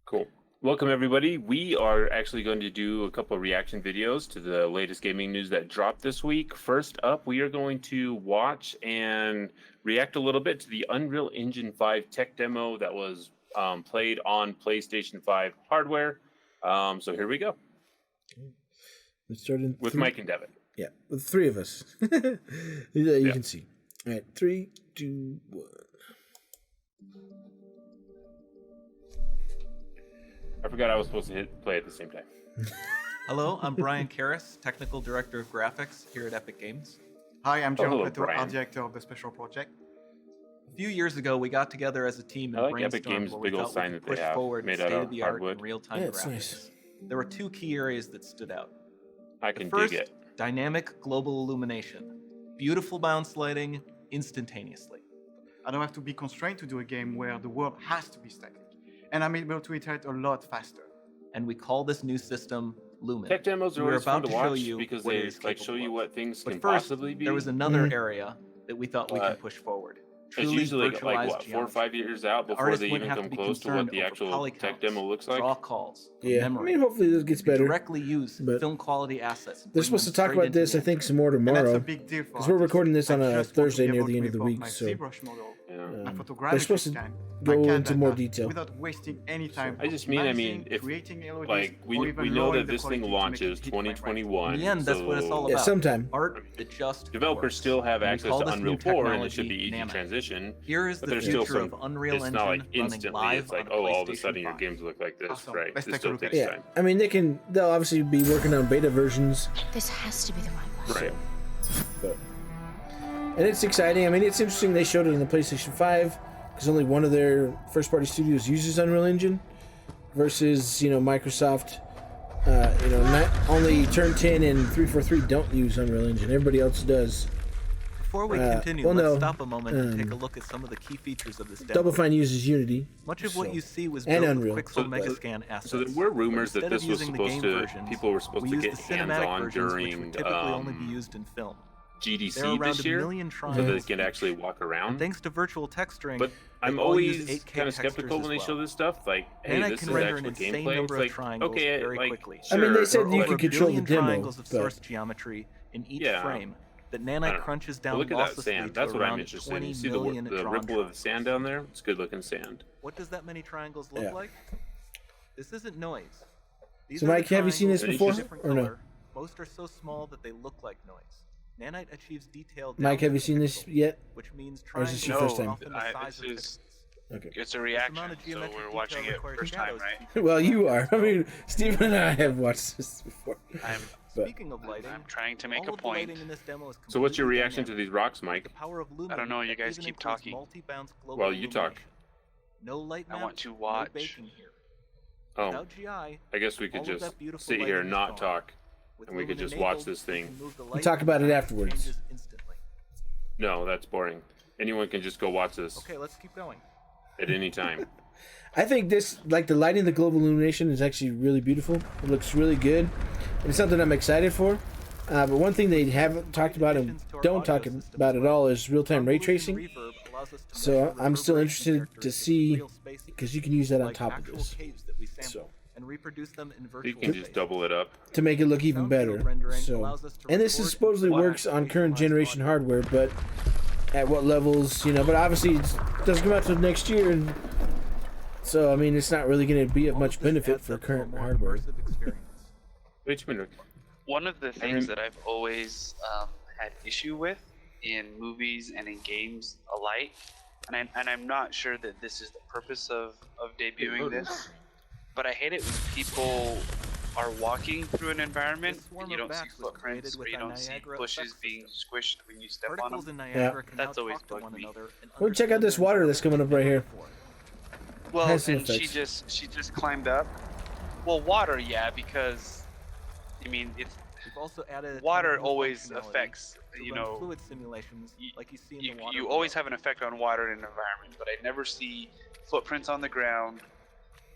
Cool. Welcome, everybody. We are actually going to do a couple of reaction videos to the latest gaming news that dropped this week. First up, we are going to watch and react a little bit to the Unreal Engine 5 tech demo that was played on PlayStation 5 hardware. So here we go. Let's start in with Mike and Devin. Yeah, with three of us. You can see. All right, 3, 2, 1. I forgot I was supposed to hit play at the same time. Hello, I'm Brian Karras, Technical Director of Graphics here at Epic Games. Hi, I'm Jerome hello, Preto, Brian. Art Director of the Special Project. A few years ago, we got together as a team and I like Epic brainstormed Games' what we big old thought sign we that could they push have forward made in out of state-of-the-art hardwood. and real-time Yeah, it's graphics. nice. There were two key areas that stood out. I The can first, dig it. dynamic global illumination. Beautiful bounce lighting instantaneously. I don't have to be constrained to do a game where the world has to be static. And I'm able to iterate a lot faster. And we call this new system Lumen. Tech demos are We're always fun about to to show watch you because what it they is like show capable you of. what things But can first, possibly be. there was another area that we thought we could push forward. It's Truly usually virtualized like what, 4 or geometry. 5 years out The before artist they wouldn't even have come to be close to what concerned the over actual poly tech counts, demo looks like. Draw calls, from Yeah, memory. I mean, hopefully this gets better. Directly use but film quality assets. and They're bring supposed to them talk straight about into this, the I think, engine. some more And that's tomorrow. a big deal for Because we're artists. recording this on I a just want to Thursday be near able the to end of the import week, my so ZBrush model, my they're photogrammetry supposed to scan, go my CAD into more data, detail. without wasting any time. I just mean, optimizing, if creating LODs, like or we even know lowering that the this thing quality to make launches it hit frame rate. 2021. In the end, that's what it's all so about. Yeah, sometime. Art that just developers works. still have And we access call to this Unreal new 4 and it technology should be easy Nano. transition. Here is But the there's still future some, of Unreal it's Engine not like running instantly live it's like, on a oh, all of a PlayStation sudden your 5. games look like this, Awesome. right? Let's This take a still look at takes it. Yeah, time. I mean, they'll obviously be working on beta versions. This has to be the right one. Right. But, and it's exciting. I mean, it's interesting they showed it on the PlayStation 5 because only one of their first-party studios uses Unreal Engine versus, Microsoft. Not only Turn 10 and 343 don't use Unreal Engine. Everybody else does. Before we continue, well, let's no, stop a moment and take a look at some of the key features of this demo. Double Fine uses Unity. Much of what you see was and built Unreal. with Pixel So- Megascan assets. So there were rumors that Instead this of was using the supposed game to, versions, people were supposed we to used get the cinematic hands-on versions, which during would typically only be used in film. There are GDC around this a year, million so they triangles can actually walk around. And thanks to virtual texturing, But I'm they all use always 8K kind of textures skeptical as when they well. show this stuff. Like, hey, And I this can is render actual an insane gameplay. number It's of like, triangles okay, very like, quickly. I mean, they sure, said There are you over could a control the billion demo, triangles of but- source geometry in each Yeah. frame that I don't Nanite know. crunches But down look at that losslessly sand. to That's what I'm around interested in. 20 You see million the drawn ripple of the triangles. sand down there? It's good looking sand. What does that many triangles look Yeah. like? This isn't noise. These So, are the Mike, have you seen this triangles before, in a different or no? color. Most are so small that they look like noise. Nanite achieves detail down Mike, to have you the seen this pixel, yet? which means Or is triangles this your are first time? often the size of This is- pixels. Okay. It's a This reaction, amount of so geometric we're detail watching it requires first time, shadows right? to be Well, you are. I balanced. mean, Stephen and I have watched this before. I'm But Speaking of lighting, I'm trying to make all a of the point. lighting in this demo is So what's your completely reaction to dynamic. these rocks, The Mike? power of Lumen I don't know, you that guys even keep includes talking. multi-bounce global Well, you talk. illumination. No light I map, want to no watch. baking here. Oh, Without GI, I guess we could all of just that beautiful sit here and lighting not is gone. talk. With And we could Lumen just watch enabled, this we thing. can move the We'll light talk about it and afterwards. changes instantly. No, that's boring. Anyone can just go watch this Okay, let's keep going. at any time. I think this, like the lighting, the global illumination is actually really beautiful. It looks really good. And it's something I'm excited for. But one thing they haven't talked about and don't talk about at all is real-time ray tracing. So I'm still interested to see, because you can use that on top of this. So and reproduce them in You virtual can just space. double it up. to make it look even Sound field better. rendering So, allows us to and this record is supposedly and works on current visualize generation audio. hardware, but at what levels, But obviously it doesn't come out till next year, and so I mean it's not really going to be of All much of this benefit adds for up to a current more hardware. immersive experience. Wait a minute. One of the things mean- that I've always had issue with in movies and in games alike, and I'm not sure that this is the purpose of debuting this, but I hate it when people are walking through an environment This swarm and you of don't see bats was created footprints or with you a don't see Niagara bushes effect being system. squished when you step on Particles them. in Niagara can That's now always talk to bugged one me. another and Well, check out understand this their water that's coming up right here. before. Well, has some and she effects. just climbed up. Well, water, yeah, because I mean it's We've also added water new always functionality affects to you run know fluid simulations like you see in the water. you always have an effect on water in an environment, but I never see footprints on the ground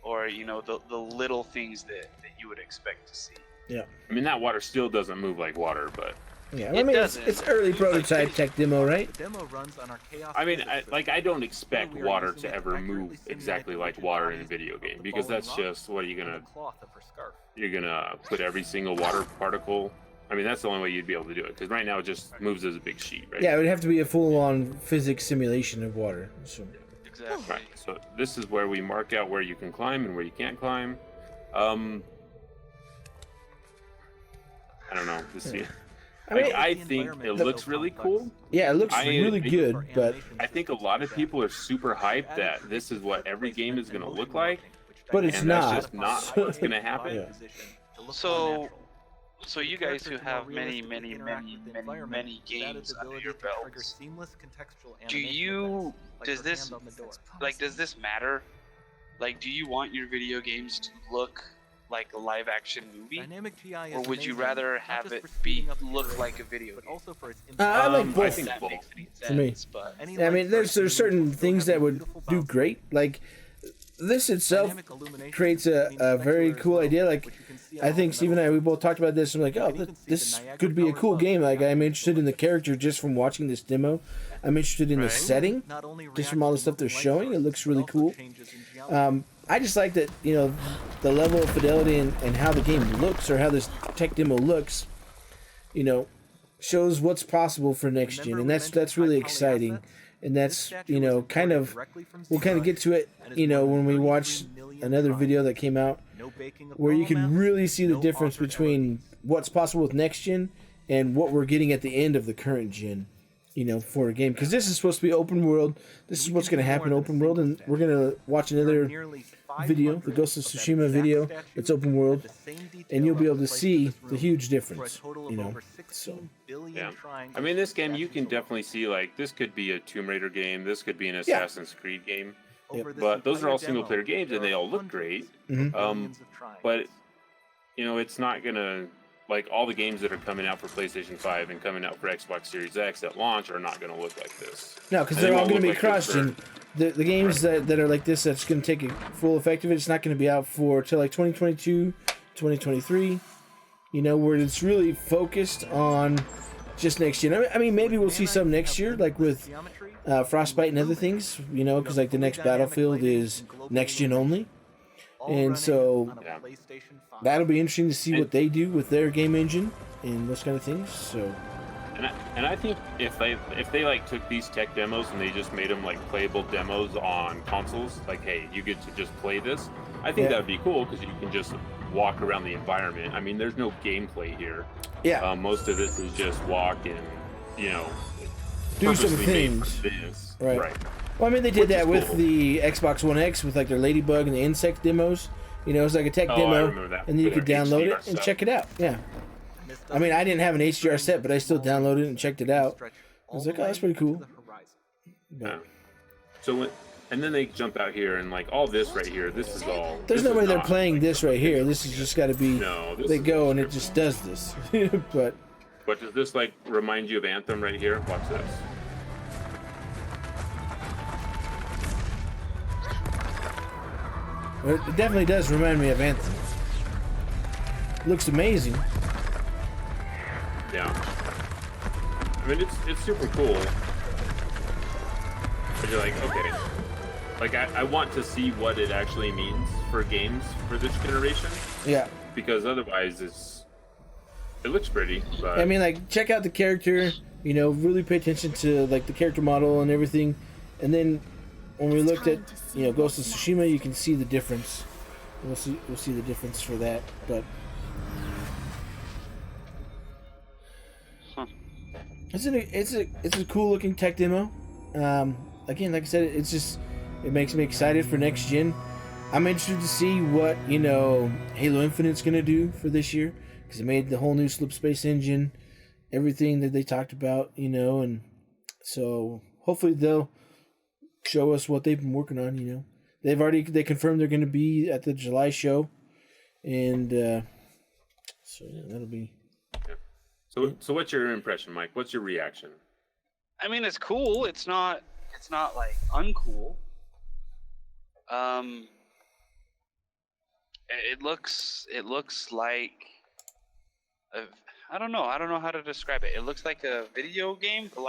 or the little things that you would expect to see. Yeah. I mean, that water still doesn't move like water, but Yeah, It I mean, doesn't. it's early Like, prototype they- tech demo, right? The demo runs on our chaos. I mean, physics I don't system. expect We are water using to it ever accurately move simulate exactly the like rigid water in a bodies video of game the because that's falling rock just what are you with gonna a cloth of her scarf. put every single water particle. I mean, that's the only way you'd be able to do it because right now it just moves as a big sheet, right? Yeah, it would have to be a full-on physics simulation of water. So. Exactly. Right. So this is where we mark out where you can climb and where you can't climb. I don't know. This Yeah. I think it looks really cool. Yeah, it looks really good, but I think a lot of people are super hyped that this is what every game is going to look like. it's and not. that's just not what's going to happen. Yeah. So you guys who have many games under your belts, does this matter? Like, do you want your video games to look like a live action movie? Or would you rather have it look like a video game? I like I both. think That both. makes any sense, For me. but I mean, there's certain things that would do great. Like, this itself creates a very cool idea. Like, I think Steve and I, we both talked about this. I'm like, oh, this could be a cool game. Like, I'm interested in the character just from watching this demo. I'm interested in the setting, just from all the stuff they're showing. It looks really cool. I just like that, you know, the level of fidelity and how the game looks, or how this tech demo looks, you know, shows what's possible for next gen, and that's really exciting. And that's, you know, kind of, we'll kind of get to it, you know, when we watch another video that came out where you can really see the difference between what's possible with next gen and what we're getting at the end of the current gen, you know, for a game. Because this is supposed to be open world. This is what's going to happen open world, and we're going to watch another video, the Ghost of Tsushima video. It's open world, and you'll be able to see the huge difference, you know. So Yeah. I mean, this game, you can definitely see, like, this could be a Tomb Raider game. This could be an Assassin's Creed game. But those are all single-player games, and they all look great. But, you know, it's not going to... Like, all the games that are coming out for PlayStation 5 and coming out for Xbox Series X at launch are not going to look like this. no, because And they're all won't going to look be like this crushed, for- and the games that are like this, that's going to take a full effect of it, it's not going to be out for till like 2022, 2023, you know, where it's really focused on just next year. I mean, maybe we'll see some next year, like with Frostbite and other things, you know, because like the next Battlefield is next gen only, and so Yeah. that'll be interesting to see what they do with their game engine and those kind of things. So And I think if they like took these tech demos and they just made them like playable demos on consoles, like, hey, you get to just play this, I think Yeah. that would be cool because you can just walk around the environment. I mean, there's no gameplay here. yeah, Most of this is just walk and, you know, do some purposely made things. for this. Right. Well, I mean, they did Which that is with cool. the Xbox One X with like their Ladybug and the insect demos. You know, it was like a tech Oh, I demo, remember that. and then you With could their download HDR it and stuff. check it out. Yeah. I mean, I didn't have an HDR set, but I still downloaded it and checked it out. I was like, oh, that's pretty cool. Yeah. And then they jump out here and like all this right here. This is all. There's this no is way they're not- playing this right here. This has just got to be. No, this They is go and it scripted. just does this. But But does this like remind you of Anthem right here? Watch this. it definitely does remind me of Anthem. Looks amazing. Yeah. I mean, it's super cool. But you're like, okay. Like, I want to see what it actually means for games for this generation. Yeah. Because otherwise, it looks pretty, but... I mean, like, check out the character, you know, really pay attention to, like, the character model and everything. And then when we looked at, you know, Ghost of Tsushima, you can see the difference. We'll see the difference for that, but... It's a cool looking tech demo. Again, like I said, it makes me excited for next gen. I'm interested to see what, you know, Halo Infinite's gonna do for this year, because it made the whole new slip space engine, everything that they talked about, you know, and so hopefully they'll show us what they've been working on. You know, they confirmed they're gonna be at the July show, and so yeah, that'll be. So what's your impression, Mike? What's your reaction? I mean, it's cool. It's not like uncool. It looks like I don't know. I don't know how to describe it. It looks like a video game. The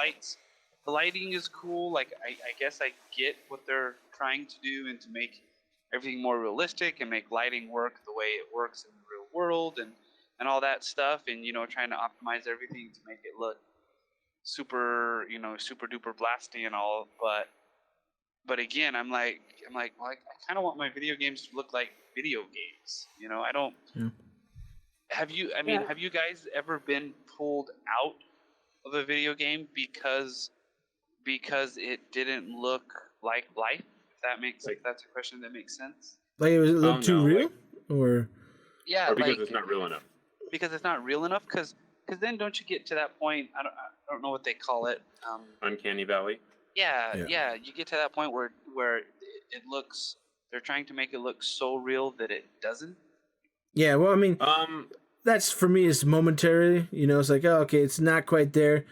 lighting is cool. Like I guess I get what they're trying to do and to make everything more realistic and make lighting work the way it works in the real world and all that stuff. And trying to optimize everything to make it look super super duper blasty and all. But again, I'm like, well, I kind of want my video games to look like video games. I don't. Yeah. Have you guys ever been pulled out of a video game because it didn't look like life? If that's a question that makes sense. Like it looked too real, or yeah, or because it's not real enough. Because it's not real enough. Because then don't you get to that point? I don't know what they call it. Uncanny Valley. Yeah. You get to that point where it looks. They're trying to make it look so real that it doesn't. Yeah, well, I mean, that's for me is momentary. It's like, oh, okay, it's not quite there,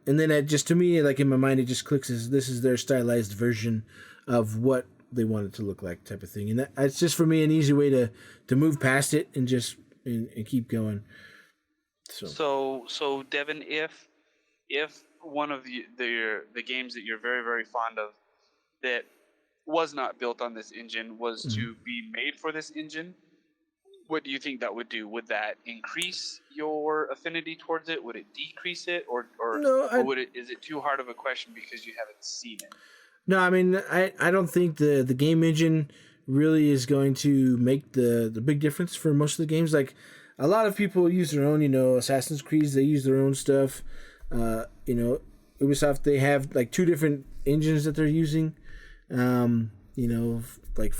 and then it just to me, like in my mind, it just clicks as this is their stylized version of what they want it to look like, type of thing, and that's just for me an easy way to move past it and just and keep going. So Devin, if one of the games that you're very very fond of that was not built on this engine was to be made for this engine, what do you think that would do? Would that increase your affinity towards it? Would it decrease it, or would it? Is it too hard of a question because you haven't seen it? No, I mean, I don't think the game engine really is going to make the big difference for most of the games. Like a lot of people use their own, Assassin's Creed. They use their own stuff. Ubisoft, they have like 2 different engines that they're using. Like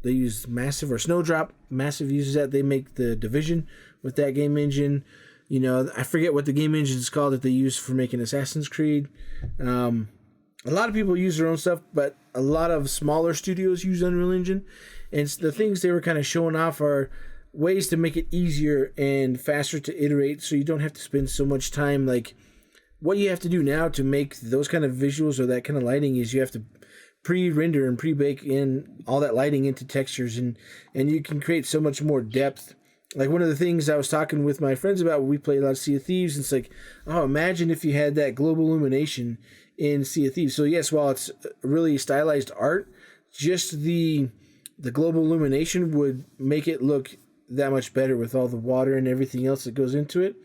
they use Massive or Snowdrop. Massive uses that. They make the Division with that game engine. I forget what the game engine is called that they use for making Assassin's Creed. A lot of people use their own stuff, but a lot of smaller studios use Unreal Engine. And the things they were kind of showing off are ways to make it easier and faster to iterate so you don't have to spend so much time. Like what you have to do now to make those kind of visuals or that kind of lighting is you have to pre-render and pre-bake in all that lighting into textures, and you can create so much more depth. Like one of the things I was talking with my friends about when we played a lot of Sea of Thieves, it's like, oh, imagine if you had that global illumination in Sea of Thieves. So yes, while it's really stylized art, just the global illumination would make it look that much better with all the water and everything else that goes into it.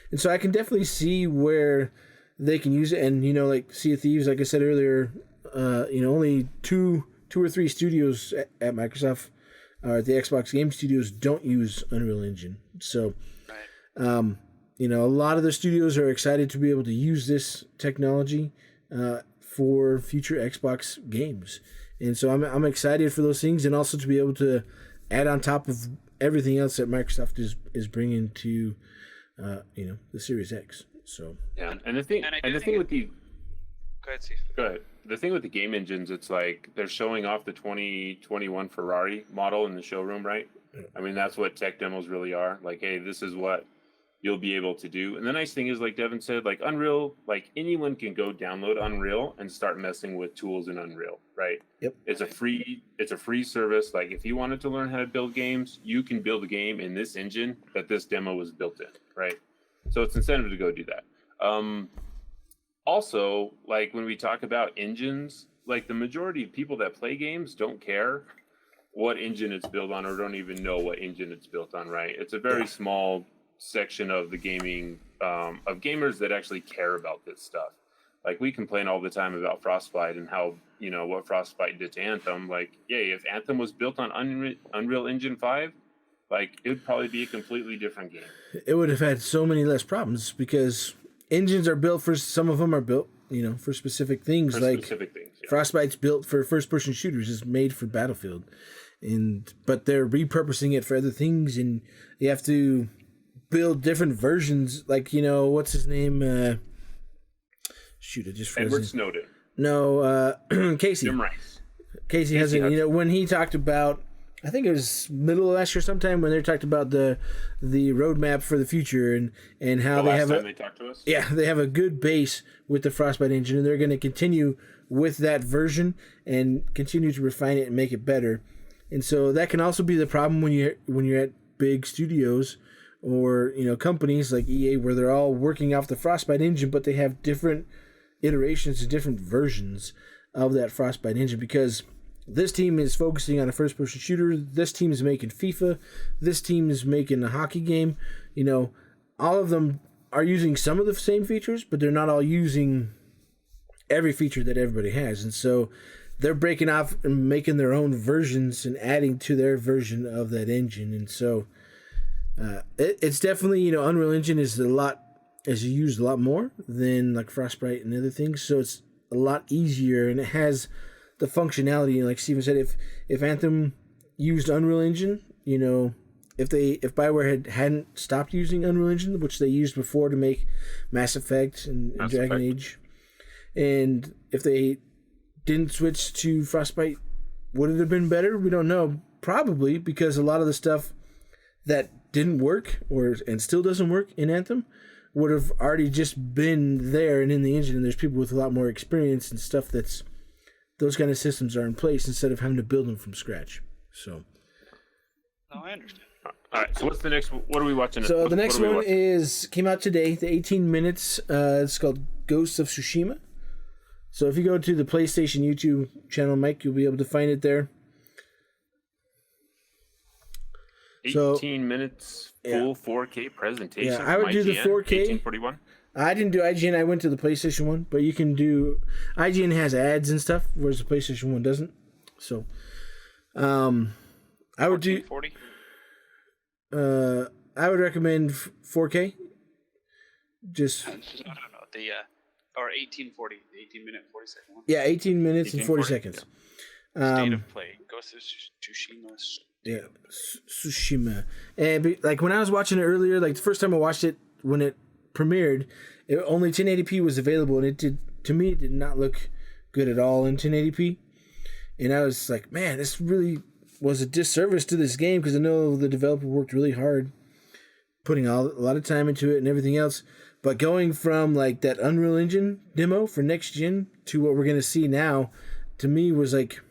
And so I can definitely see where they can use it. And like Sea of Thieves, like I said earlier, only two or three studios at Microsoft or the Xbox Game Studios don't use Unreal Engine. So, a lot of the studios are excited to be able to use this technology for future Xbox games. And so I'm excited for those things, and also to be able to add on top of everything else that Microsoft is bringing to, the Series X. So yeah, and the thing with the Go ahead, Steve. Go ahead. The thing with the game engines, it's like they're showing off the 2021 Ferrari model in the showroom, right? Yeah. I mean, that's what tech demos really are. Like, hey, this is what you'll be able to do. And the nice thing is, like Devin said, like Unreal, like anyone can go download Unreal and start messing with tools in Unreal, right? Yep. It's a free service. Like if you wanted to learn how to build games, you can build a game in this engine that this demo was built in, right? So it's incentive to go do that. Also, like when we talk about engines, like the majority of people that play games don't care what engine it's built on or don't even know what engine it's built on, right? It's a very small section of the gaming, of gamers that actually care about this stuff. Like we complain all the time about Frostbite and how, what Frostbite did to Anthem. Like, if Anthem was built on Unreal Engine 5, like it would probably be a completely different game. It would have had so many less problems because engines are built for, some of them are built, for specific things. Frostbite's built for first-person shooters. It's made for Battlefield, but they're repurposing it for other things, and you have to build different versions. Like what's his name? I just froze. Edward Snowden. No, Casey. Jim Rice. Casey hasn't. When he talked about, I think it was middle of last year sometime when they talked about the roadmap for the future and how they have they talked to us. Yeah, they have a good base with the Frostbite engine, and they're going to continue with that version and continue to refine it and make it better. And so that can also be the problem when you're at big studios or companies like EA where they're all working off the Frostbite engine, but they have different iterations and different versions of that Frostbite engine, because this team is focusing on a first-person shooter. This team is making FIFA. This team is making a hockey game. All of them are using some of the same features, but they're not all using every feature that everybody has. And so they're breaking off and making their own versions and adding to their version of that engine. And so it's definitely, Unreal Engine is used a lot more than like Frostbite and other things. So it's a lot easier, and it has the functionality. Like Steven said, if Anthem used Unreal Engine, if BioWare hadn't stopped using Unreal Engine, which they used before to make Mass Effect and Dragon Age, and if they didn't switch to Frostbite, would it have been better? We don't know. Probably, because a lot of the stuff that didn't work and still doesn't work in Anthem would have already just been there and in the engine, and there's people with a lot more experience and stuff those kind of systems are in place instead of having to build them from scratch. So, No, I understand. All right. So what's the next? What are we watching? So the next one came out today. The 18 minutes. It's called Ghost of Tsushima. So if you go to the PlayStation YouTube channel, Mike, you'll be able to find it there. 18 minutes full 4K presentation. Yeah, I would do the 4K. 1841. I didn't do IGN. I went to the PlayStation one, but you can do. IGN has ads and stuff, whereas the PlayStation one doesn't. So, I would do. 40. I would recommend 4K. Just No, the or 1840, the 18-minute 40-second one. 18 minutes and 40 seconds. State of play. Ghost of Tsushima. Yeah, Tsushima. And like when I was watching it earlier, like the first time I watched it when it premiered, only 1080p was available, and it did not look good at all in 1080p. And I was like, man, this really was a disservice to this game, because I know the developer worked really hard, putting a lot of time into it and everything else. But going from like that Unreal Engine demo for next gen to what we're gonna see now, to me was like,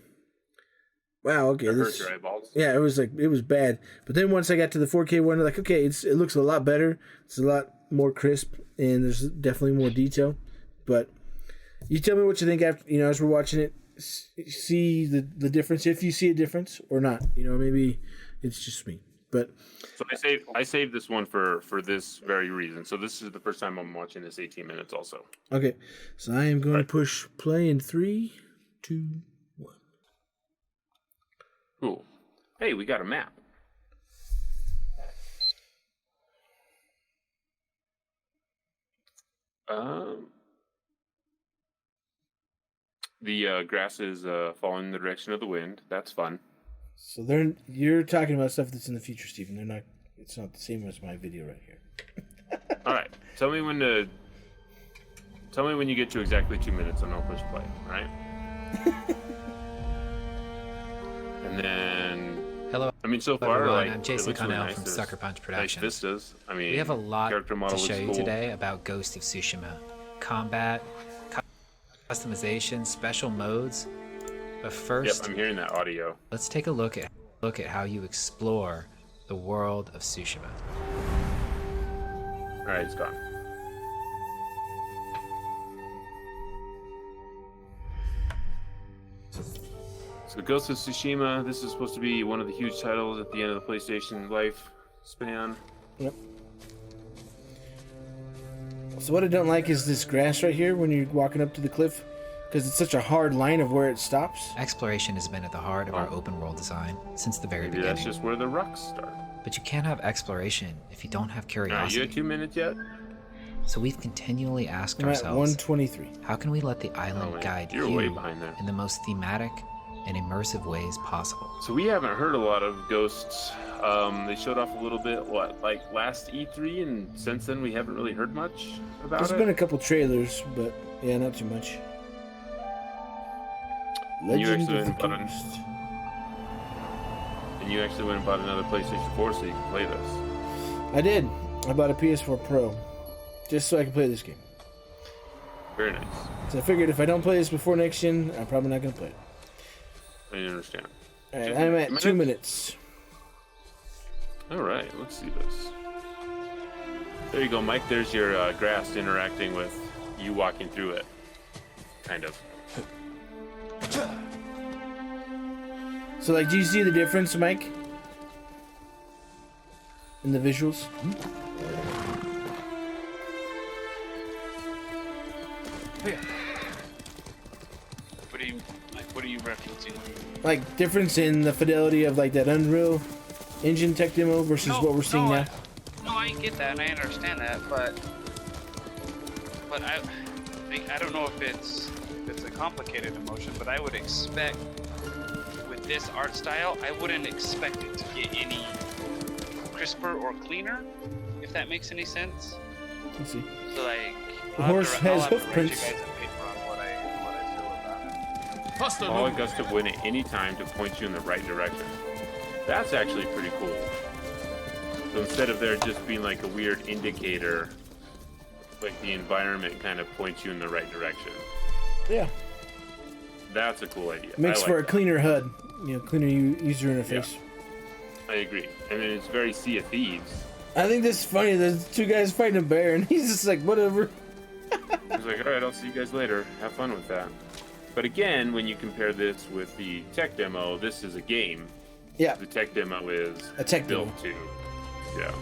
wow, okay, It hurts your eyeballs. yeah, it was bad. But then once I got to the 4K one, like, okay, it looks a lot better. It's a lot more crisp, and there's definitely more detail. But you tell me what you think after, as we're watching it. See the difference, if you see a difference or not. Maybe it's just me. But So I saved this one for this very reason. So this is the first time I'm watching this 18 minutes also. okay, so I am going to push play in 3, 2, 1. Cool. Hey, we got a map. The grass is falling in the direction of the wind. That's fun. So you're talking about stuff that's in the future, Stephen. It's not the same as my video right here. All right. Tell me when you get to exactly 2 minutes, and I'll push play. All right. And then. Hello. I mean, so far, everyone. like, I'm Jason it looks really Connell nice. from There's Sucker Punch nice Productions. vistas. I mean, We have a lot character to model show looks you cool. today about Ghost of Tsushima. Combat, customization, special modes. But Yep, first, I'm hearing that audio. let's take a look at how you explore the world of Tsushima. All right, it's gone. So Ghost of Tsushima, this is supposed to be one of the huge titles at the end of the PlayStation lifespan. Yep. So what I don't like is this grass right here when you're walking up to the cliff, because it's such a hard line of where it stops. Exploration has been at the heart of our open world design since the very Maybe beginning. that's just where the rocks start. But you can't have exploration if you don't have All right, you curiosity. had 2 minutes yet? So we've continually asked I'm at ourselves, 123. how can we let the island man, guide you're you way behind there. in the most thematic and immersive ways possible? So we haven't heard a lot of ghosts. They showed off a little bit, like last E3, and since then we haven't really heard much about There's it. been a couple trailers, but yeah, not too much. And you Legend actually of the went and bought Ghost. And you actually went and bought another PlayStation 4 so you can play this. I did. I bought a PS4 Pro just so I can play this game. Very nice. So I figured if I don't play this before next gen, I'm probably not going to play it. I understand. All right, I'm at 2 minutes. All right, let's see this. There you go, Mike. There's your grass interacting with you walking through it. Kind of. So, like, do you see the difference, Mike? In the visuals? What are you referencing? Like, difference in the fidelity of, like, that Unreal Engine tech demo versus what we're seeing now? No, I get that and I understand that, but I don't know if it's a complicated emotion, but I would expect with this art style, I wouldn't expect it to get any crisper or cleaner, if that makes any sense. Let's see. So like, The horse has hoof prints. You guys a paper on what I feel about it. All a gust of wind at any time to point you in the right direction. That's actually pretty cool. So instead of there just being like a weird indicator, like the environment kind of points you in the right direction. Yeah. That's a cool idea. Makes I for like a that. cleaner HUD, cleaner user interface. I agree. And then it's very Sea of Thieves. I think this is funny. There's two guys fighting a bear, and he's just like, whatever. He's like, all right, I'll see you guys later. Have fun with that. But again, when you compare this with the tech demo, this is a game. Yeah. The tech demo is A tech built demo. to. Yeah.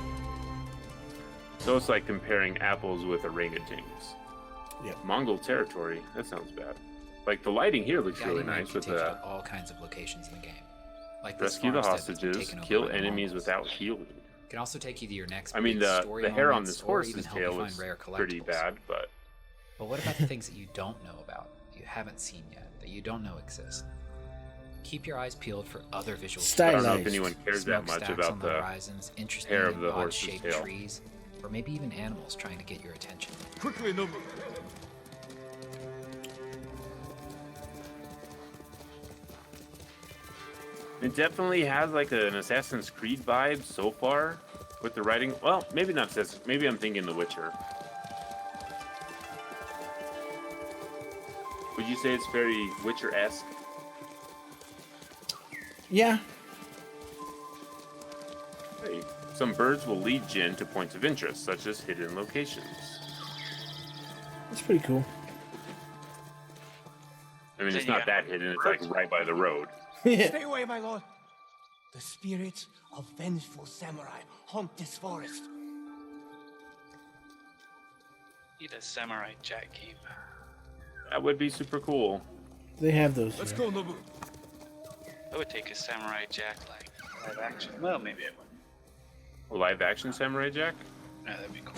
So it's like comparing apples with orangutans. Yeah. Mongol territory. That sounds bad. Like the lighting here looks really Guiding mode nice can with take you the to all kinds of locations in the game. Like this rescue the farmstead that's been hostages, taken over kill by the enemies Mongols. without healing. It can also take you to your next I mean, big the story hair on moments, this or even horse's help you tail find is rare pretty collectibles. bad, but But what about the things that you don't know about, that you haven't seen yet, that you don't know exist? Keep your eyes peeled for other visual I don't know if Stylized. anyone cares that much smokestacks about on the the horizons, interesting hair of and the horse's odd-shaped tail. trees, or maybe even animals trying to get your attention. Quickly, Nobu. it definitely has like an Assassin's Creed vibe so far with the writing. Well, maybe not Assassin's. Maybe I'm thinking The Witcher. Would you say it's very Witcher-esque? Yeah. Hey, some birds will lead Jin to points of interest, such as hidden locations. That's pretty cool. I mean, it's Then you not that have hidden. It's like right by the road. Yeah. Stay away, my lord. The spirits of vengeful samurai haunt this forest. Need a samurai jack game. That would be super cool. They have those. Let's yeah. go, Nobu. I would take a samurai jack like live action. Well, maybe I wouldn't. A live-action Samurai Jack? No, that'd be cool.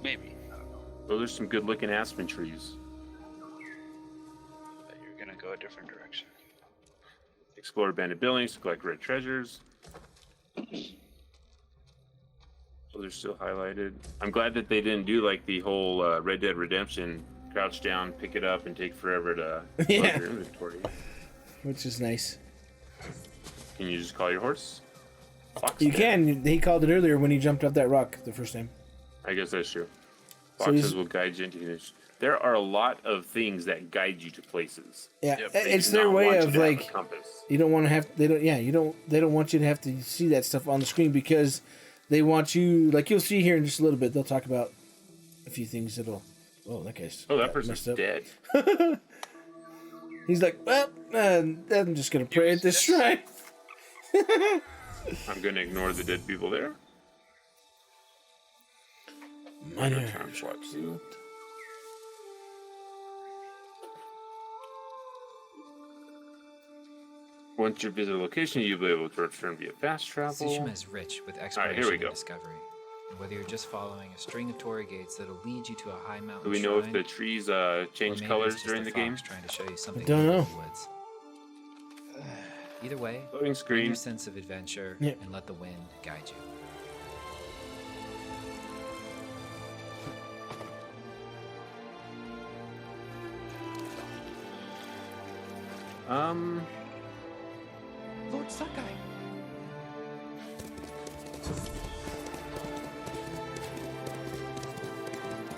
Maybe. I don't know. Those are some good-looking aspen trees. But you're gonna go a different direction. Explore abandoned buildings to collect rare treasures. Those are still highlighted. I'm glad that they didn't do like the whole Red Dead Redemption crouch down, pick it up, and take forever to load Yeah. your inventory. Which is nice. Can you just call your horse? Fox You can. can. He called it earlier when he jumped off that rock the first time. I guess that's true. So Foxes he's- will guide you into this. There are a lot of things that guide you to places. Yeah, Yep. They it's do their not way want you of to have a like compass. you don't want to have they don't yeah you don't they don't want you to have to see that stuff on the screen because they want you like you'll see here in just a little bit they'll talk about a few things that'll that guy's Oh, that got person's messed up. dead. He's like I'm just gonna pray at this shrine. I'm gonna ignore the dead people there. Minor Time slot. Once you visit a location, you'll be able to return via fast travel. Tsushima is rich with right, exploration here we and go. discovery. And whether you're just following a string of torii gates that'll lead you to a high mountain Do we know if shrine, the trees or change maybe colors it's just during a the game? fox trying to show you something don't new in know. the woods. Either way, Loading bring screen. your sense of adventure Yeah. and let the wind guide you. Lord Sakai.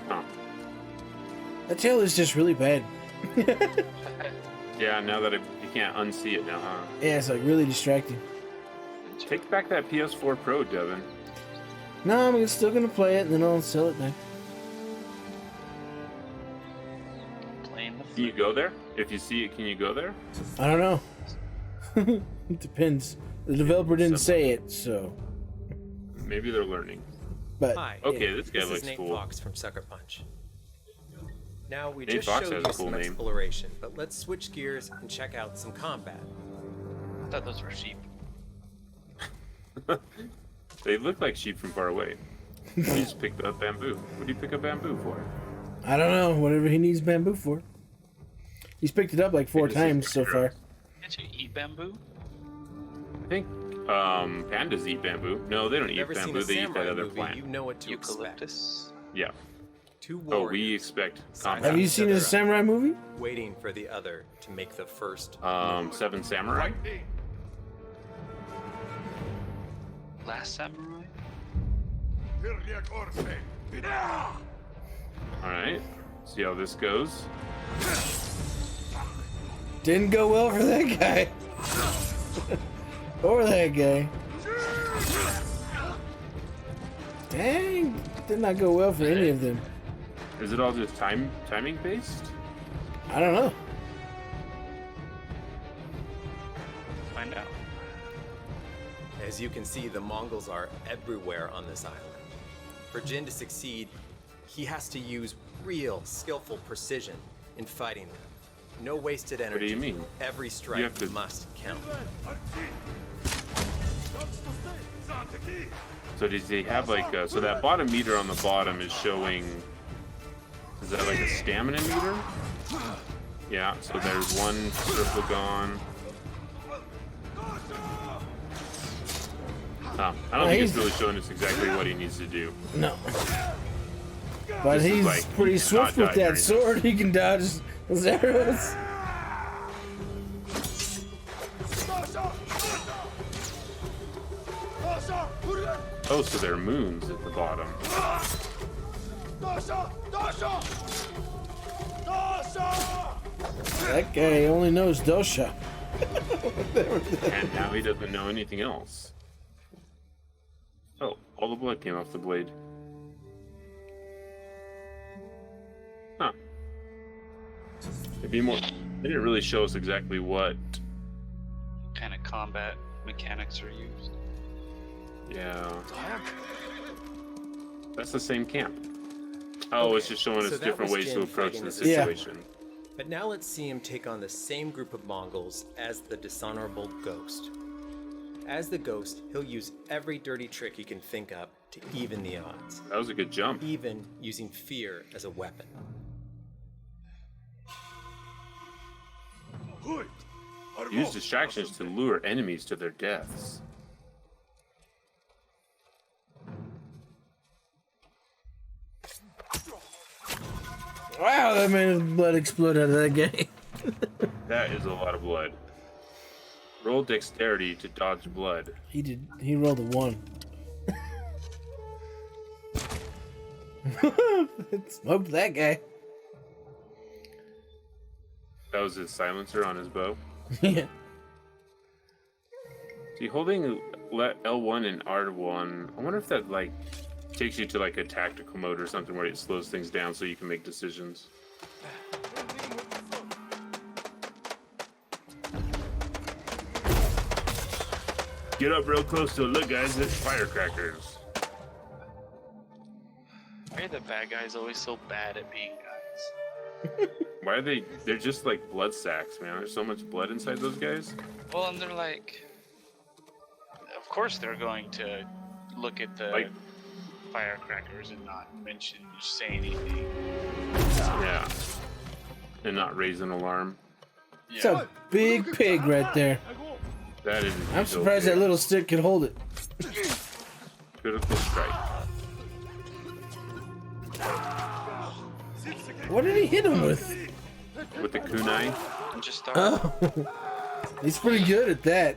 Huh. That tail is just really bad. Yeah, now that you can't unsee it now, huh? Yeah, it's like really distracting. Take back that PS4 Pro, Devin. No, I'm still gonna play it and then I'll sell it then. Playing the Can you go there? If you see it, can you go there? I don't know. It depends. The developer didn't say it, so. Maybe they're learning. But Hi. Okay, this guy This looks is Nate cool. Fox from Sucker Punch. Now we Nate just Fox showed has you a cool some name. exploration, but let's switch gears and check out some combat. I thought those were sheep. They look like sheep from far away. He just picked up bamboo. What do you pick up bamboo for? I don't know. Whatever he needs bamboo for. He's picked it up like 4 Maybe this is times so extra. far. Can't you eat bamboo? I think pandas eat bamboo. No, they don't eat Never seen bamboo. a They eat that samurai other movie, plant. you know what to expect. Eucalyptus? Yeah. Two Oh, warriors we expect side combat. Have you each seen other a up, samurai movie? waiting for the other to make the first. Seven Samurai? Last Samurai? Alright. See how this goes. Didn't go well for that guy. Or that guy. Dang. Did not go well for any of them. Is it all just timing based? I don't know. Find out. As you can see, the Mongols are everywhere on this island. For Jin to succeed, he has to use real, skillful precision in fighting them. No wasted energy. do you mean? Every You strike have to- must count. So does he have like so that bottom meter on the bottom is showing, is that like a stamina meter? Yeah, so there's one circle gone. I don't think it's really showing us exactly what he needs to do. No. But This is he's like, pretty he swift cannot with die that sword. He can dodge those arrows. Oh, so there are moons at the bottom. That guy only knows dosha. And now he doesn't know anything else. Oh, all the blood came off the blade. Huh. Maybe more. They didn't really show us exactly what. Kind of combat mechanics are used. Yeah. That's the same camp. Oh, it's just showing us so that different was ways to Jin approach fighting the as a- Yeah. situation. But now let's see him take on the same group of Mongols as the dishonorable Ghost. As the Ghost, he'll use every dirty trick he can think up to even the odds, That was a good jump. even using fear as a weapon. Use distractions to lure enemies to their deaths. Wow, that made his blood explode out of that guy. That is a lot of blood. Roll dexterity to dodge blood. He rolled a 1. Smoked that guy. That was his silencer on his bow. Yeah. See, holding L1 and R1, I wonder if that like takes you to like a tactical mode or something where it slows things down so you can make decisions. Get up real close to it. Look, guys, it's firecrackers. Why are the bad guys always so bad at being guys? Why are they? They're just like blood sacks, man. There's so much blood inside those guys. Well, and they're like, of course they're going to look at the Like- firecrackers and not say anything. Yeah. And not raise an alarm. It's a big pig right there. That is. I'm surprised that little stick could hold it. Critical strike. What did he hit him with? With the kunai. Just start. Oh, he's pretty good at that.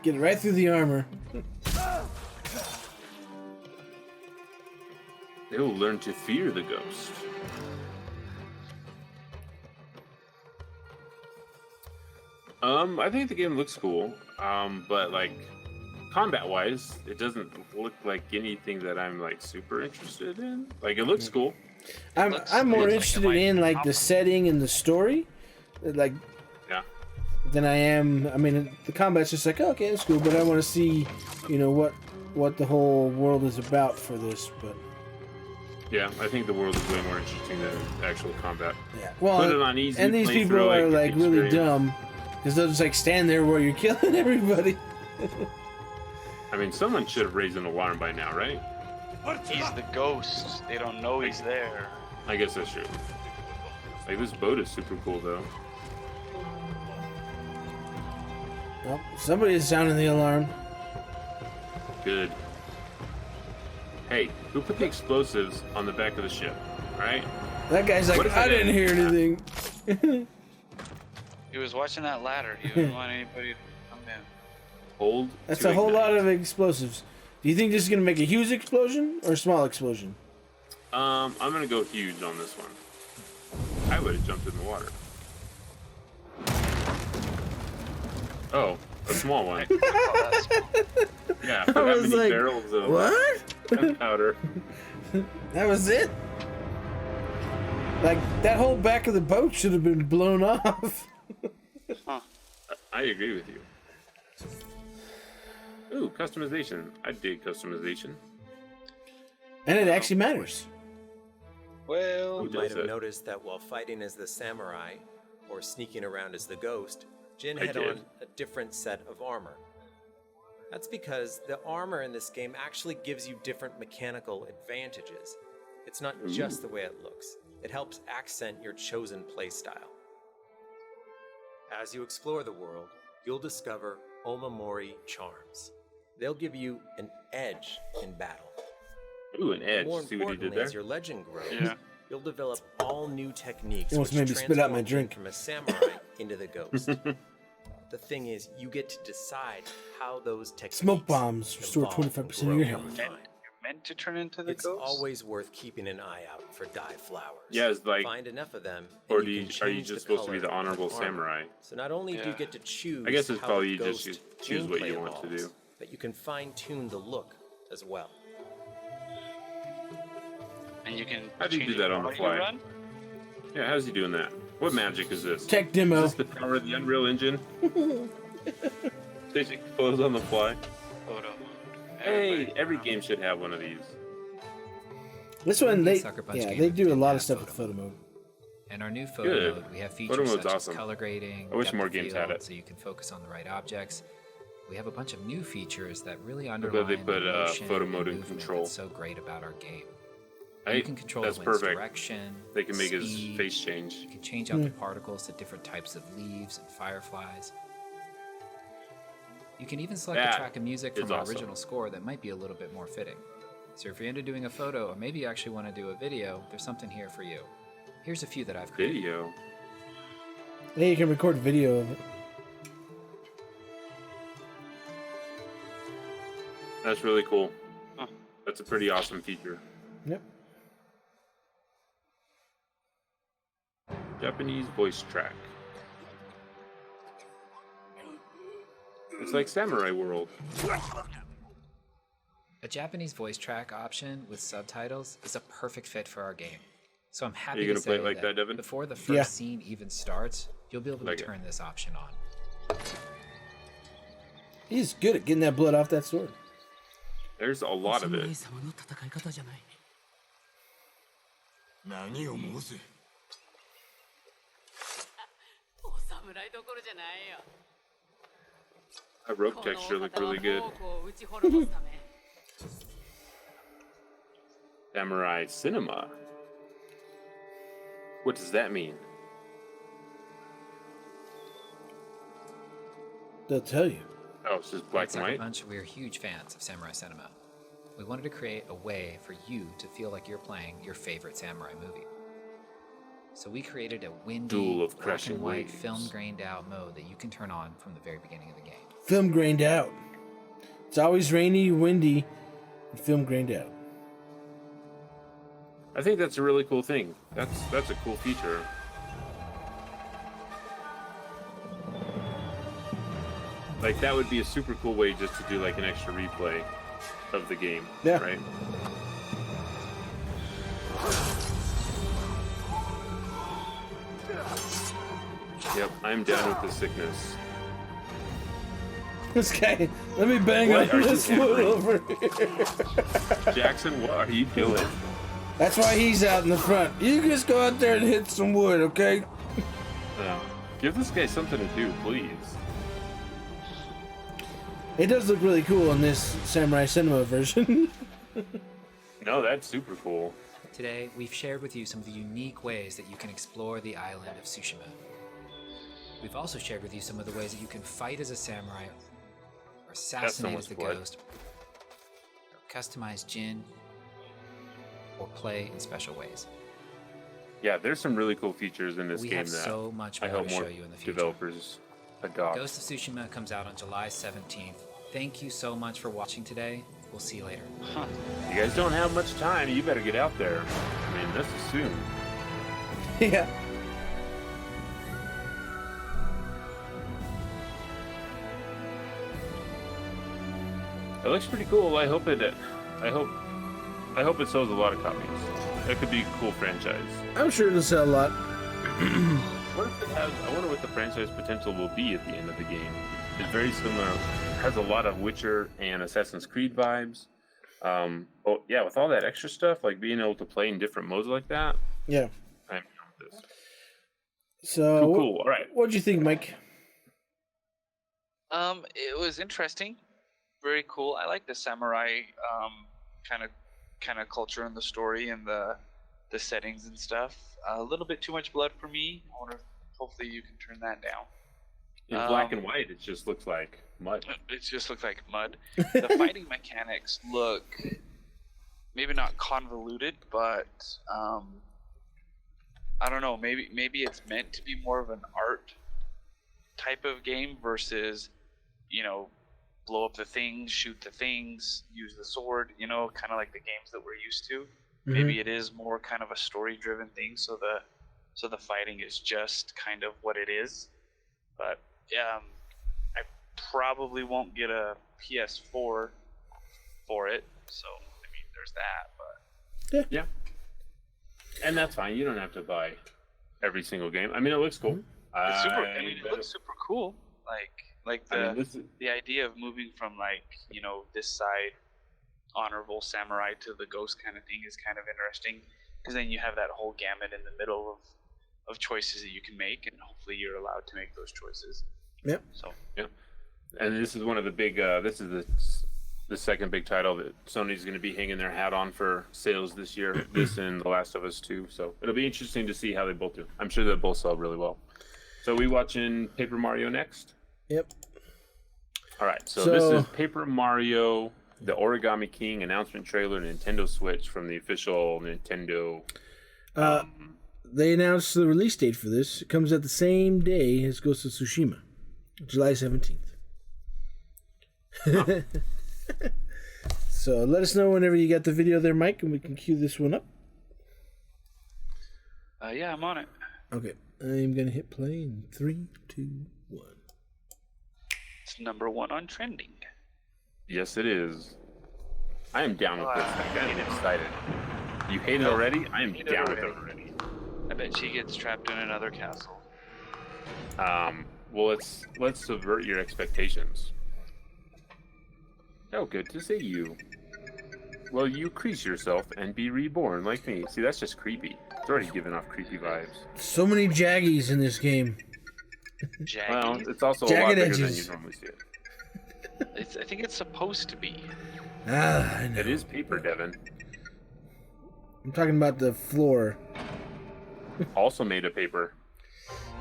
Get it right through the armor. They will learn to fear the ghost. I think the game looks cool. But like, combat-wise, it doesn't look like anything that I'm like super interested in. Like, it looks cool. I'm more looks like interested it might in like the complement. setting and the story, like Yeah. than I am. I mean, the combat's just like, okay, that's cool, but I want to see, what the whole world is about for this. But Yeah, I think the world is way more interesting than actual combat. yeah, well, Put it on easy, and these play people through it, are get like the really experience. dumb because they'll just like stand there while you're killing everybody. I mean, someone should have raised an alarm by now, right? He's the ghost. They don't know he's there. I guess that's true. Like, this boat is super cool, though. Well, somebody is sounding the alarm. Good. Hey, who put the explosives on the back of the ship? Right? That guy's like, What if I I didn't hear anything. He was watching that ladder. He didn't want anybody to come in. Hold. That's to a whole ignite. lot of explosives. Do you think this is gonna make a huge explosion or a small explosion? I'm gonna go huge on this one. I would have jumped in the water. Oh, a small one. Oh, that's cool. Yeah, I for that was many like, barrels of what? gunpowder. That was it? Like, that whole back of the boat should have been blown off. I agree with you. Ooh, customization. I dig customization. And it actually matters. Well, Who You might does have it? noticed that while fighting as the samurai, or sneaking around as the ghost, Jin I had did. on a different set of armor. That's because the armor in this game actually gives you different mechanical advantages. It's not just the way it looks. It helps accent your chosen playstyle. As you explore the world, you'll discover Omamori charms. They'll give you an edge in battle. Ooh, an edge. More See what he did importantly, there? as your legend grows, Yeah. you'll develop all new techniques You almost which made me spit out my transform you drink. from a samurai into the ghost. The thing is, you get to decide how those techniques Smoke bombs restore evolve 25% and of grow your over health. time. You're meant to turn into the It's ghost. always worth keeping an eye out for dye flowers. Yeah, it's like, Find enough of them, or and do you you, can are you change just the supposed to be the color of honorable armor. samurai? So not only do you Yeah. get to choose I guess it's how probably the you just ghost choose what you gameplay want to evolves, do. but you can fine-tune the look as well. And you can. How do you change do that it on the while you fly? run? Yeah, how's he doing that? What magic is this? Tech Is demo. this the power of the Unreal Engine? Changing clothes on the fly. Photo. Hey, Everybody every around. game should have one of these. This one, they, Sucker Punch yeah, game they do a did lot have of stuff with photo photo mode. In our new photo Good. mode, we have Photo features mode's such awesome. as color grading, I wish depth more of games had field, it. so you can focus on the right objects. We have a bunch of new features that really glad underline they put, the motion photo and mode in movement control. that's so great about our game. Hey, You can control that's the wind's perfect. direction. They can make his speed. face change. You can change out the particles to different types of leaves and fireflies. You can even select That a track of music is from our awesome. original score that might be a little bit more fitting. So if you're into doing a photo, or maybe you actually want to do a video, there's something here for you. Here's a few that I've created. Video. Yeah, you can record video of it. That's really cool. Huh. That's a pretty awesome feature. Yep. Japanese voice track. It's like Samurai World. A Japanese voice track option with subtitles is a perfect fit for our game. So I'm happy you to gonna say play it like that, Devin? before the first Yeah. scene even starts, you'll be able to Like it. turn this option on. He's good at getting that blood off that sword. There's a lot of it. 様の戦い方じゃない。何を申す。お侍どころじゃないよ。 That rope この texture お looked 方は really good. 猛虎を打ち滅ぼすため。 Samurai cinema. What does that mean? They'll tell you. Oh, it's just black At and Sucker white? Punch, we're huge fans of samurai cinema. We wanted to create a way for you to feel like you're playing your favorite samurai movie. So we created a windy, Duel of black crashing and white, waves. film grained out mode that you can turn on from the very beginning of the game. Film grained out. It's always rainy, windy, and film grained out. I think that's a really cool thing. That's a cool feature. Like that would be a super cool way just to do like an extra replay of the game. Yeah. Right. Yep, I'm down with the sickness. This guy, let me bang What on are you this wood hammering? over here. Jackson, what are you doing? That's why he's out in the front. You just go out there and hit some wood, okay? Give this guy something to do, please. It does look really cool in this Samurai Cinema version. No, that's super cool. Today, we've shared with you some of the unique ways that you can explore the island of Tsushima. We've also shared with you some of the ways that you can fight as a samurai, or assassinate as the blood. ghost, or customize Jin, or play in special ways. Yeah, there's some really cool features in this We game have that so much I more hope to more show you in the future. developers adopt. Ghost of Tsushima comes out on July 17th. Thank you so much for watching today. We'll see you later. You guys don't have much time. You better get out there. I mean, this is soon. Yeah. It looks pretty cool. I hope it sells a lot of copies. That could be a cool franchise. I'm sure it'll sell a lot. What if it has? I wonder what the franchise potential will be at the end of the game. It's very similar. Has a lot of Witcher and Assassin's Creed vibes. Oh yeah, with all that extra stuff, like being able to play in different modes like that. Yeah. I'm down with this. So, Cool. All right. What'd you think, Mike? It was interesting, very cool. I like the samurai kind of culture in the story and the settings and stuff. A little bit too much blood for me. I wonder if hopefully you can turn that down. In black and white, it just looks like mud. It just looks like mud. The fighting mechanics look maybe not convoluted, but I don't know. Maybe it's meant to be more of an art type of game versus, blow up the things, shoot the things, use the sword. Kind of like the games that we're used to. Mm-hmm. Maybe it is more kind of a story-driven thing. So the fighting is just kind of what it is. But I probably won't get a PS4 for it, so I mean, there's that. But Yeah. And that's fine. You don't have to buy every single game. I mean, it looks cool. it's super. I mean, it looks super cool. Like the idea of moving from this side honorable samurai to the ghost kind of thing is kind of interesting, because then you have that whole gamut in the middle of choices that you can make, and hopefully you're allowed to make those choices. Yep. So Yeah. And this is one of the big. This is the second big title that Sony's going to be hanging their hat on for sales this year. This and The Last of Us 2. So it'll be interesting to see how they both do. I'm sure they'll both sell really well. So we watching Paper Mario next? Yep. All right. So this is Paper Mario, the Origami King announcement trailer, Nintendo Switch from the official Nintendo. They announced the release date for this. It comes out the same day as Ghost of Tsushima, July 17th. So let us know whenever you got the video there, Mike, and we can cue this one up. yeah, I'm on it. Okay, I'm gonna hit play in 3, 2, 1. It's #1 on trending. Yes, it is. I am down with this. I'm getting excited. You hate it already? I am down with it already. I bet she gets trapped in another castle. Well, let's subvert your expectations. Oh, good to see you. Well, you crease yourself and be reborn like me. See, that's just creepy. It's already giving off creepy vibes. So many jaggies in this game. Jagged. Well, it's also a lot Jagged bigger than edges. you normally see it. I think it's supposed to be. I know. It is paper, Devin. I'm talking about the floor. Also made of paper.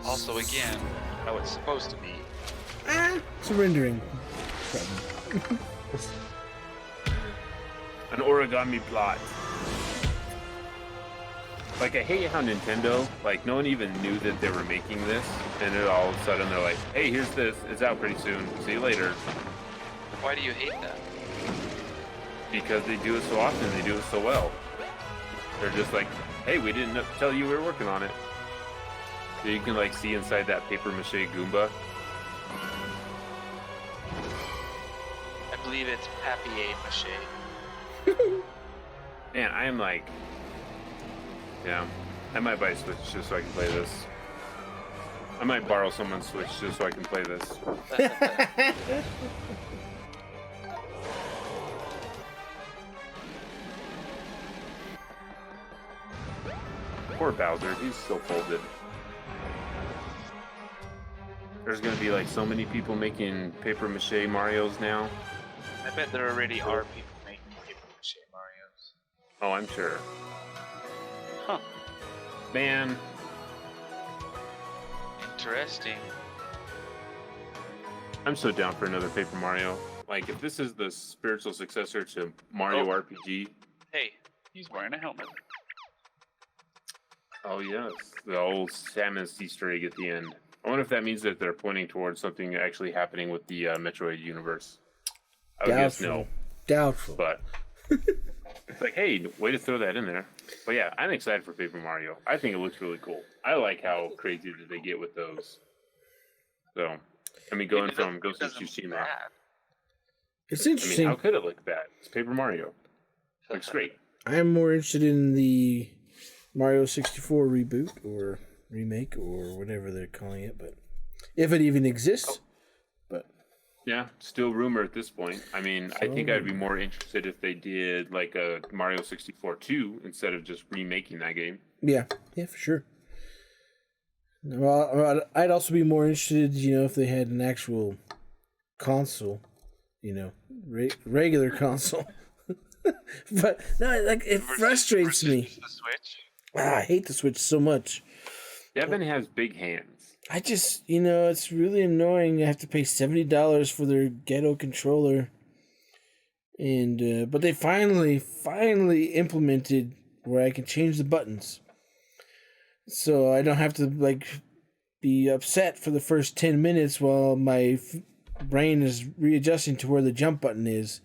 Also, again, how it's supposed to be. It's a rendering problem. An origami plot. Like, I hate how Nintendo, no one even knew that they were making this, and then all of a sudden they're like, hey, here's this, it's out pretty soon, see you later. Why do you hate that? Because they do it so often, they do it so well. They're just like, hey, we didn't tell you we were working on it. So you can, see inside that paper mache Goomba. believe it's papier-mâché. Man, I am like, yeah, I might buy a Switch just so I can play this. I might borrow someone's Switch just so I can play this. Poor Bowser, he's still folded. There's gonna be like so many people making paper mache Marios now. I bet there already are people making papier-mâché Marios. Oh, I'm sure. Huh. Man, Interesting. I'm so down for another Paper Mario. Like, if this is the spiritual successor to Mario RPG, Hey, he's wearing a helmet. oh yes, the old Samus Easter egg at the end. I wonder if that means that they're pointing towards something actually happening with the Metroid universe. I would guess no, Doubtful. but it's like, hey, way to throw that in there. But yeah, I'm excited for Paper Mario. I think it looks really cool. I like how crazy that they get with those. So, I mean, going from Ghost of Tsushima. It's I interesting. mean, how could it look bad? It's Paper Mario. Looks great. I am more interested in the Mario 64 reboot or remake or whatever they're calling it, but if it even exists. But yeah, still rumor at this point. I mean, I think I'd be more interested if they did like a Mario 64 2 instead of just remaking that game. yeah, for sure. Well, I'd also be more interested, if they had an actual console, regular console. But no, like it frustrates me. The Switch. I hate the Switch so much. Devin has big hands. I just, it's really annoying. I have to pay $70 for their ghetto controller, and but they finally implemented where I can change the buttons, so I don't have to be upset for the first 10 minutes while my brain is readjusting to where the jump button is,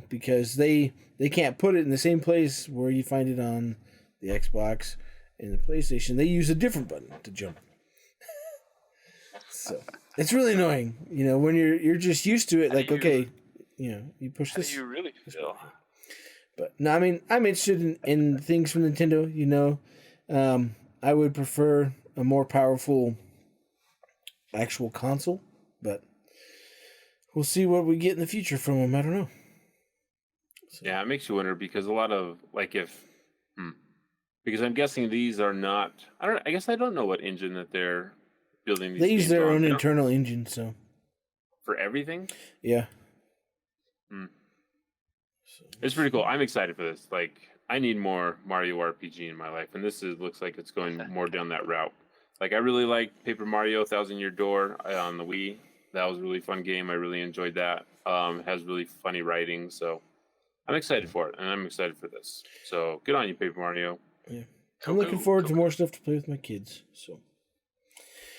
because they can't put it in the same place where you find it on the Xbox and the PlayStation. They use a different button to jump. So it's really annoying, when you're just used to it. Like, okay, you push this. How do you really feel? But no, I mean, I'm interested in things from Nintendo. I would prefer a more powerful actual console, but we'll see what we get in the future from them. I don't know. So. Yeah, it makes you wonder because a lot of because I'm guessing these are not. I guess I don't know what engine that they're building these. They use games their on. own internal engine, so For everything. yeah. It's pretty cool. I'm excited for this. Like, I need more Mario RPG in my life, and looks like it's going more down that route. Like, I really like Paper Mario: Thousand Year Door on the Wii. That was a really fun game. I really enjoyed that. It has really funny writing, so I'm excited for it, and I'm excited for this. So, good on you, Paper Mario. Yeah, I'm looking forward to more stuff to play with my kids. So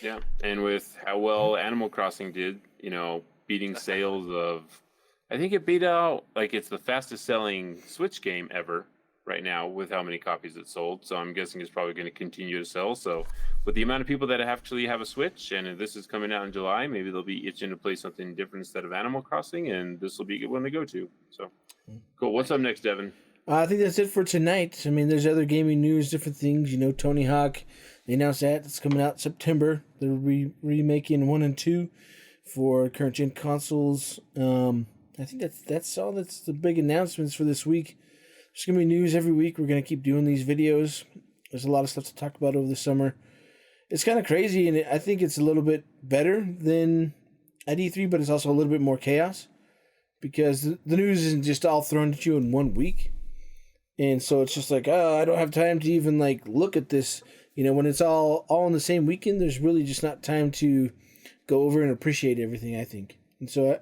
yeah, and with how well Animal Crossing did, beating sales of. I think it beat out, it's the fastest selling Switch game ever right now with how many copies it sold. So I'm guessing it's probably going to continue to sell. So with the amount of people that actually have a Switch, and this is coming out in July, maybe they'll be itching to play something different instead of Animal Crossing, and this will be a good one to go to. So cool. What's up next, Devin? I think that's it for tonight. I mean, there's other gaming news, different things. Tony Hawk, they announced that it's coming out in September. They're remaking 1 and 2 for current gen consoles. I think that's all. That's the big announcements for this week. There's going to be news every week. We're going to keep doing these videos. There's a lot of stuff to talk about over the summer. It's kind of crazy, and I think it's a little bit better than at E3, but it's also a little bit more chaos because the news isn't just all thrown at you in 1 week. And so it's just like, I don't have time to even look at this. When it's all in the same weekend, there's really just not time to go over and appreciate everything, I think. And so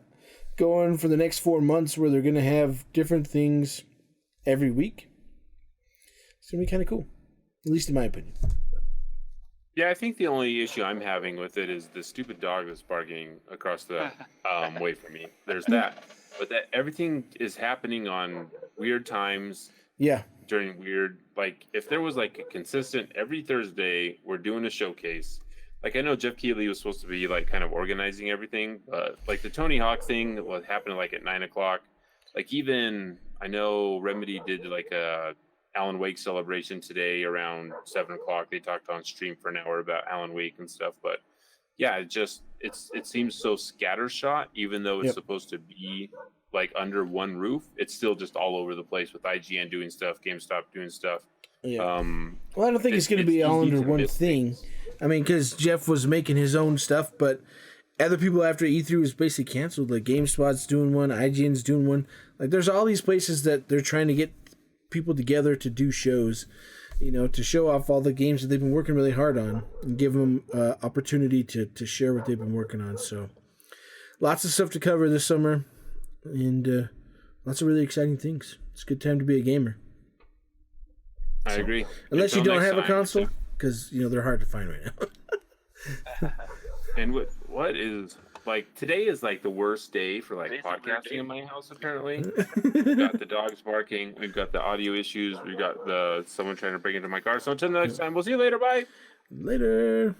going for the next 4 months where they're going to have different things every week, it's going to be kind of cool, at least in my opinion. Yeah, I think the only issue I'm having with it is the stupid dog that's barking across the way from me. There's that. But that everything is happening on weird times. Yeah. During weird, if there was a consistent every Thursday, we're doing a showcase. like I know Jeff Keighley was supposed to be like kind of organizing everything, but like the Tony Hawk thing was happening like at 9 o'clock. Like even I know Remedy did like a Alan Wake celebration today around 7 o'clock. They talked on stream for an hour about Alan Wake and stuff, but yeah, it seems so scattershot, even though it's supposed to be like under one roof. It's still just all over the place with IGN doing stuff, GameStop doing stuff. Yeah. Well, I don't think it's going to be all under one thing. I mean, because Jeff was making his own stuff, but other people after E3 was basically canceled. Like GameSpot's doing one, IGN's doing one. Like there's all these places that they're trying to get people together to do shows, you know, to show off all the games that they've been working really hard on and give them opportunity to share what they've been working on. So lots of stuff to cover this summer and lots of really exciting things. It's a good time to be a gamer. I agree. Unless you don't have a console, because, you know, they're hard to find right now. And what is, like, today is like the worst day for like podcasting in my house, apparently. We've got the dogs barking, we've got the audio issues, we've got someone trying to break into my car. So until next time, we'll see you later. Bye. Later.